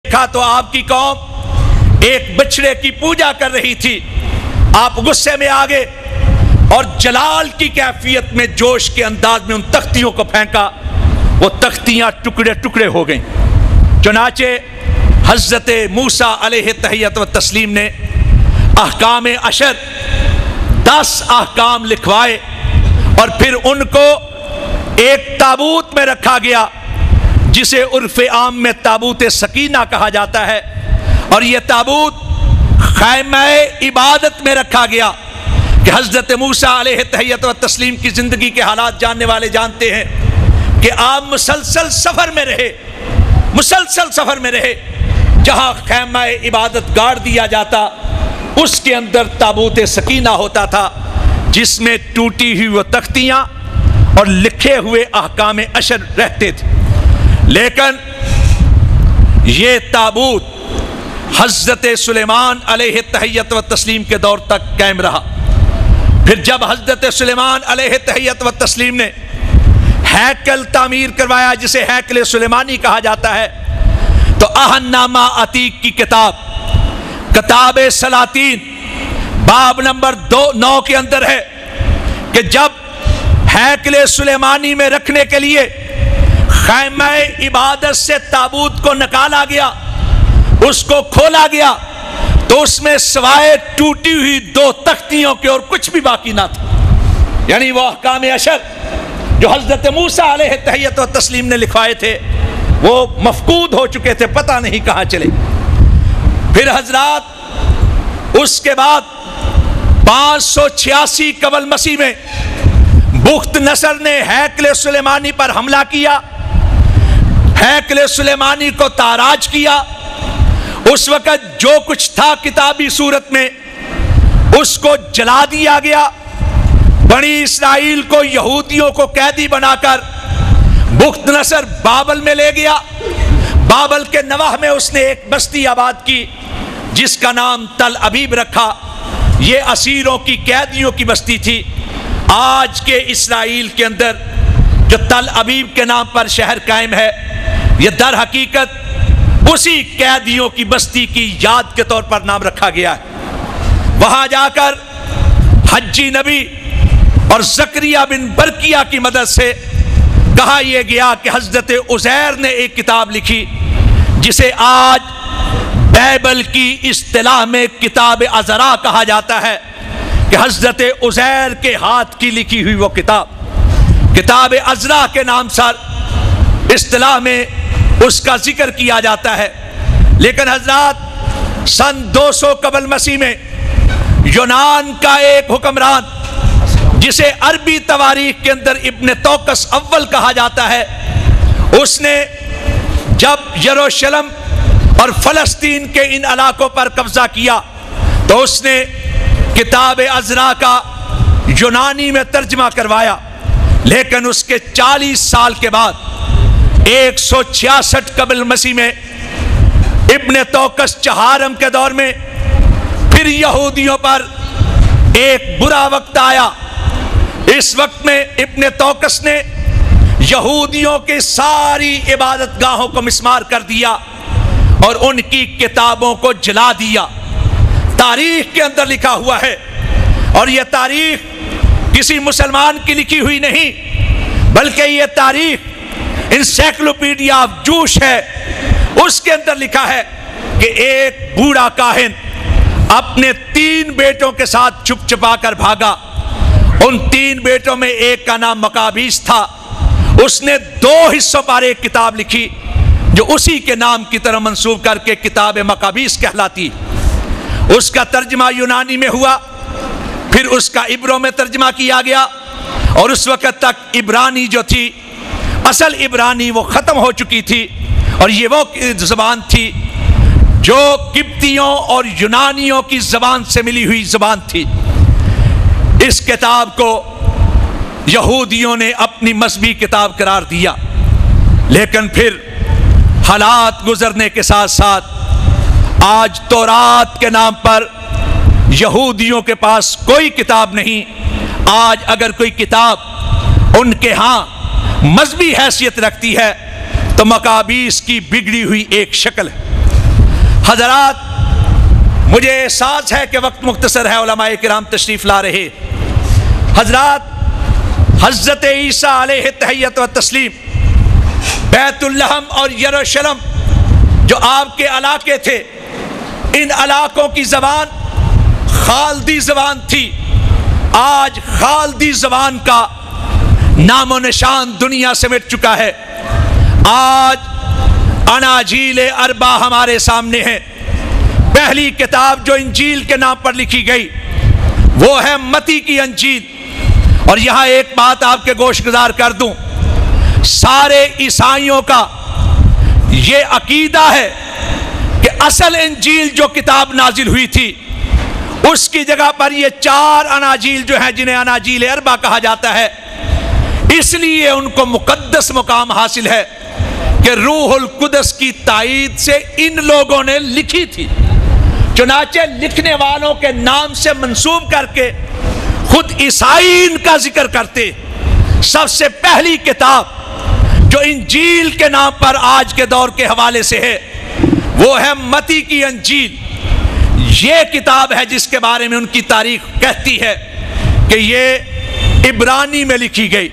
دیکھا تو آپ کی قوم ایک بچڑے کی پوجا کر رہی تھی، آپ غصے میں آ گئے اور جلال کی کیفیت میں جوش کے انداز میں ان تختیوں کو پھینکا، وہ تختیاں ٹکڑے ٹکڑے ہو گئیں۔ چنانچہ حضرت موسیٰ علیہ تحیت و تسلیم نے احکام عشر 10 احکام لکھوائے اور پھر ان کو ایک تابوت میں رکھا گیا جسے عرف عام میں تابوت سکینہ کہا جاتا ہے، اور یہ تابوت خیمہ عبادت میں رکھا گیا کہ حضرت موسیٰ علیہ تحیت و تسلیم کی زندگی کے حالات جاننے والے جانتے ہیں کہ آپ مسلسل سفر میں رہے، جہاں خیمہ عبادت گاڑ دیا جاتا اس کے اندر تابوت سکینہ ہوتا تھا، جس میں ٹوٹی ہوئی وہ تختیاں اور لکھے ہوئے احکام عشر رہتے تھے۔ لیکن یہ تابوت حضرت سلیمان علیہ تحیت و تسلیم کے دور تک قائم رہا۔ پھر جب حضرت سلیمان علیہ تحیت و تسلیم نے ہیکل تعمیر کروایا جسے ہیکل سلیمانی کہا جاتا ہے، تو عہد نامہ عتیق کی کتاب سلاطین باب نمبر 9 کے اندر ہے کہ جب ہیکل سلیمانی میں رکھنے کے لیے خیمہ عبادت سے تابوت کو نکالا گیا، اس کو کھولا گیا، تو اس میں سوائے ٹوٹی ہوئی 2 تختیوں کے اور کچھ بھی باقی نہ تھا۔ یعنی وہ احکام عشر جو حضرت موسیٰ علیہ تحیت و تسلیم نے لکھوائے تھے وہ مفقود ہو چکے تھے، پتہ نہیں کہاں چلے۔ پھر حضرات اس کے بعد 586 قبل مسیح میں بخت نصر نے ہیکل سلیمانی پر حملہ کیا، ہیکل سلیمانی کو تاراج کیا۔ اس وقت جو کچھ تھا کتابی صورت میں اس کو جلا دیا گیا، بنی اسرائیل کو یہودیوں کو قیدی بنا کر بخت نصر بابل میں لے گیا۔ بابل کے نواح میں اس نے ایک بستی آباد کی جس کا نام تل ابیب رکھا۔ یہ اسیروں کی قیدیوں کی بستی تھی۔ آج کے اسرائیل کے اندر جو تل ابیب کے نام پر شہر قائم ہے، یہ در حقیقت اسی قیدیوں کی بستی کی یاد کے طور پر نام رکھا گیا ہے۔ وہاں جا کر حجی نبی اور زکریا بن برقیہ کی مدد سے کہا یہ گیا کہ حضرت عزیر نے ایک کتاب لکھی جسے آج بائبل کی اصطلاح میں کتاب عذراء کہا جاتا ہے، کہ حضرت عزیر کے ہاتھ کی لکھی ہوئی وہ کتاب عذراء کے نام سے اصطلاح میں اس کا ذکر کیا جاتا ہے۔ لیکن حضرات سن 200 قبل مسیح میں یونان کا ایک حکمران جسے عربی تواریخ کے اندر ابن توکس اول کہا جاتا ہے، اس نے جب یروشلم اور فلسطین کے ان علاقوں پر قبضہ کیا تو اس نے کتاب عذراء کا یونانی میں ترجمہ کروایا۔ لیکن اس کے 40 سال کے بعد 166 قبل مسیح میں ابن توکس چہارم کے دور میں پھر یہودیوں پر ایک برا وقت آیا۔ اس وقت میں ابن توکس نے یہودیوں کے ساری عبادت گاہوں کو مسمار کر دیا اور ان کی کتابوں کو جلا دیا۔ تاریخ کے اندر لکھا ہوا ہے، اور یہ تاریخ کسی مسلمان کی لکھی ہوئی نہیں بلکہ یہ تاریخ انسائکلوپیڈیا آف جوش ہے۔ اس کے اندر لکھا ہے کہ ایک بوڑھا کاہن اپنے 3 بیٹوں کے ساتھ چھپ چھپا کر بھاگا۔ ان 3 بیٹوں میں ایک کا نام مقابیس تھا۔ اس نے 2 حصوں پر ایک کتاب لکھی جو اسی کے نام کی طرح منسوب کر کے کتاب مقابیس کہلاتی۔ اس کا ترجمہ یونانی میں ہوا، پھر اس کا عبروں میں ترجمہ کیا گیا، اور اس وقت تک عبرانی جو تھی، اصل عبرانی وہ ختم ہو چکی تھی، اور یہ وہ زبان تھی جو قبطیوں اور یونانیوں کی زبان سے ملی ہوئی زبان تھی۔ اس کتاب کو یہودیوں نے اپنی مذہبی کتاب قرار دیا، لیکن پھر حالات گزرنے کے ساتھ ساتھ آج تورات کے نام پر یہودیوں کے پاس کوئی کتاب نہیں۔ آج اگر کوئی کتاب ان کے ہاں مذہبی حیثیت رکھتی ہے تو مقابیس کی بگڑی ہوئی ایک شکل ہے۔ حضرات، مجھے احساس ہے کہ وقت مختصر ہے، علماء کرام تشریف لا رہے۔ حضرات، حضرت عیسیٰ علیہ تحیت و تسلیم بیت اللحم اور یروشلم جو آپ کے علاقے تھے، ان علاقوں کی زبان خالدی زبان تھی۔ آج خالدی زبان کا نام و نشان دنیا سے مٹ چکا ہے۔ آج اناجیل اربع ہمارے سامنے ہے۔ پہلی کتاب جو انجیل کے نام پر لکھی گئی وہ ہے متی کی انجیل۔ اور یہاں ایک بات آپ کے گوش گزار کر دوں، سارے عیسائیوں کا یہ عقیدہ ہے کہ اصل انجیل جو کتاب نازل ہوئی تھی اس کی جگہ پر یہ 4 اناجیل جو ہیں جنہیں اناجیل اربع کہا جاتا ہے، اس لیے ان کو مقدس مقام حاصل ہے کہ روح القدس کی تائید سے ان لوگوں نے لکھی تھی۔ چنانچہ لکھنے والوں کے نام سے منسوب کر کے خود عیسائی ان کا ذکر کرتے۔ سب سے پہلی کتاب جو انجیل کے نام پر آج کے دور کے حوالے سے ہے وہ ہے متی کی انجیل۔ یہ کتاب ہے جس کے بارے میں ان کی تاریخ کہتی ہے کہ یہ عبرانی میں لکھی گئی،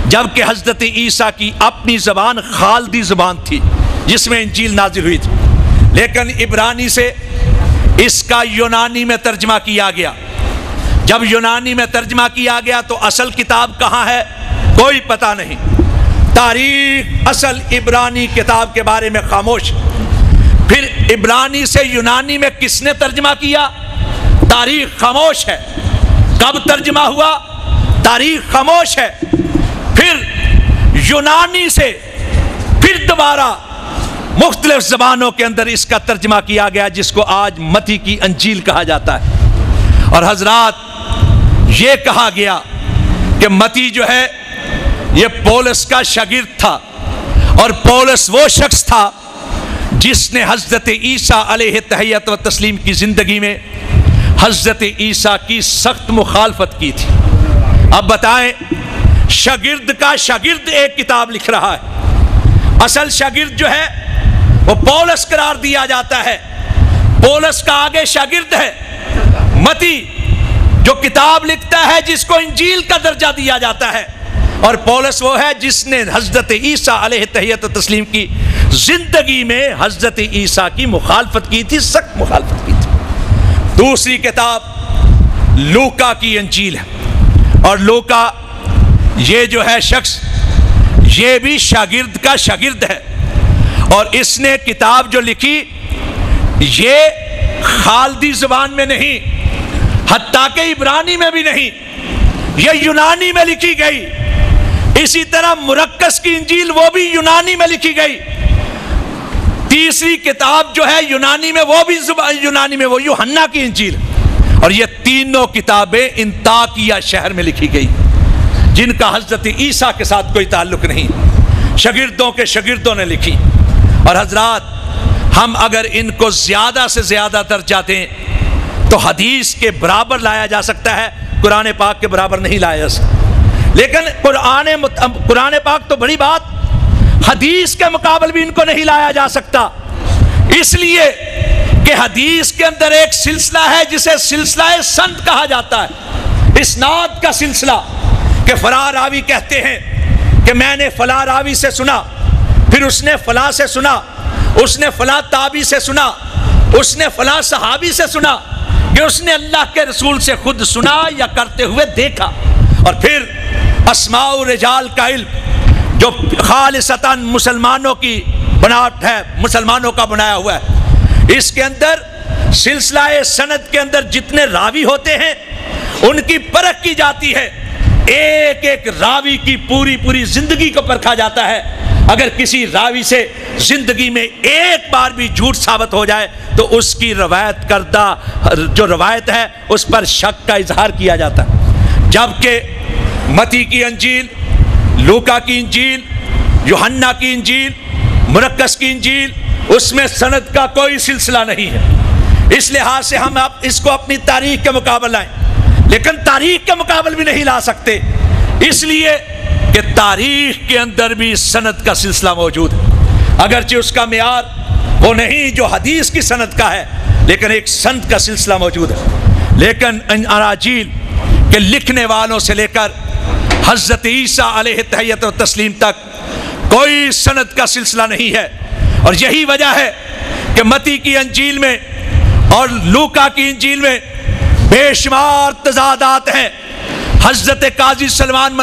جبکہ حضرت عیسیٰ کی اپنی زبان خالدی زبان تھی جس میں انجیل نازل ہوئی تھی، لیکن عبرانی سے اس کا یونانی میں ترجمہ کیا گیا۔ جب یونانی میں ترجمہ کیا گیا تو اصل کتاب کہاں ہے کوئی پتہ نہیں۔ تاریخ اصل عبرانی کتاب کے بارے میں خاموش۔ پھر عبرانی سے یونانی میں کس نے ترجمہ کیا؟ تاریخ خاموش ہے۔ کب ترجمہ ہوا؟ تاریخ خاموش ہے۔ پھر یونانی سے پھر دوبارہ مختلف زبانوں کے اندر اس کا ترجمہ کیا گیا جس کو آج متی کی انجیل کہا جاتا ہے۔ اور حضرات، یہ کہا گیا کہ متی جو ہے یہ پولس کا شاگرد تھا، اور پولس وہ شخص تھا جس نے حضرت عیسیٰ علیہ تحیت و تسلیم کی زندگی میں حضرت عیسیٰ کی سخت مخالفت کی تھی۔ اب بتائیں، شاگرد کا شاگرد ایک کتاب لکھ رہا ہے، اصل شاگرد جو ہے وہ پولس قرار دیا جاتا ہے، پولس کا آگے شاگرد ہے متی جو کتاب لکھتا ہے جس کو انجیل کا درجہ دیا جاتا ہے، اور پولس وہ ہے جس نے حضرت عیسیٰ علیہ تحیت و تسلیم کی زندگی میں حضرت عیسیٰ کی مخالفت کی تھی، سخت مخالفت کی تھی۔ دوسری کتاب لوکا کی انجیل ہے، اور لوکا یہ جو ہے شخص یہ بھی شاگرد کا شاگرد ہے، اور اس نے کتاب جو لکھی یہ خالدی زبان میں نہیں، حتیٰ کہ عبرانی میں بھی نہیں، یہ یونانی میں لکھی گئی۔ اسی طرح مرکز کی انجیل وہ بھی یونانی میں لکھی گئی۔ تیسری کتاب جو ہے یونانی میں وہ بھی یونانی میں وہ یوحنا کی انجیل، اور یہ تینوں کتابیں انطاکیہ شہر میں لکھی گئی جن کا حضرت عیسیٰ کے ساتھ کوئی تعلق نہیں، شاگردوں کے شاگردوں نے لکھی۔ اور حضرات، ہم اگر ان کو زیادہ سے زیادہ درجہ دیں تو حدیث کے برابر لایا جا سکتا ہے، قرآن پاک کے برابر نہیں لایا جا سکتا۔ لیکن قرآن پاک تو بڑی بات، حدیث کے مقابل بھی ان کو نہیں لایا جا سکتا، اس لیے کہ حدیث کے اندر ایک سلسلہ ہے جسے سلسلہ سند کہا جاتا ہے، اسناد کا سلسلہ، کہ فلاں راوی کہتے ہیں کہ میں نے فلاں راوی سے سنا، پھر اس نے فلاں سے سنا، اس نے فلاں تابعی سے سنا، اس نے فلاں صحابی سے سنا، کہ اس نے اللہ کے رسول سے خود سنا یا کرتے ہوئے دیکھا۔ اور پھر اسماء الرجال کا علم جو خالصتاً مسلمانوں کی بناوٹ ہے، مسلمانوں کا بنایا ہوا ہے، اس کے اندر سلسلہ سند کے اندر جتنے راوی ہوتے ہیں ان کی پرکھ کی جاتی ہے، ایک ایک راوی کی پوری زندگی کو پرکھا جاتا ہے۔ اگر کسی راوی سے زندگی میں ایک بار بھی جھوٹ ثابت ہو جائے تو اس کی روایت کردہ جو روایت ہے اس پر شک کا اظہار کیا جاتا ہے۔ جبکہ متی کی انجیل، لوکا کی انجیل، یوحنا کی انجیل، مرکز کی انجیل، اس میں سند کا کوئی سلسلہ نہیں ہے۔ اس لحاظ سے ہم اس کو اپنی تاریخ کے مقابل لائیں، لیکن تاریخ کے مقابل بھی نہیں لا سکتے، اس لیے کہ تاریخ کے اندر بھی سند کا سلسلہ موجود ہے، اگرچہ اس کا معیار وہ نہیں جو حدیث کی سند کا ہے، لیکن ایک سند کا سلسلہ موجود ہے۔ لیکن ان اناجیل کے لکھنے والوں سے لے کر حضرت عیسیٰ علیہ تحیت و تسلیم تک کوئی سند کا سلسلہ نہیں ہے، اور یہی وجہ ہے کہ متی کی انجیل میں اور لوکا کی انجیل میں بے شمار تضادات ہیں۔ حضرت قاضی سلمان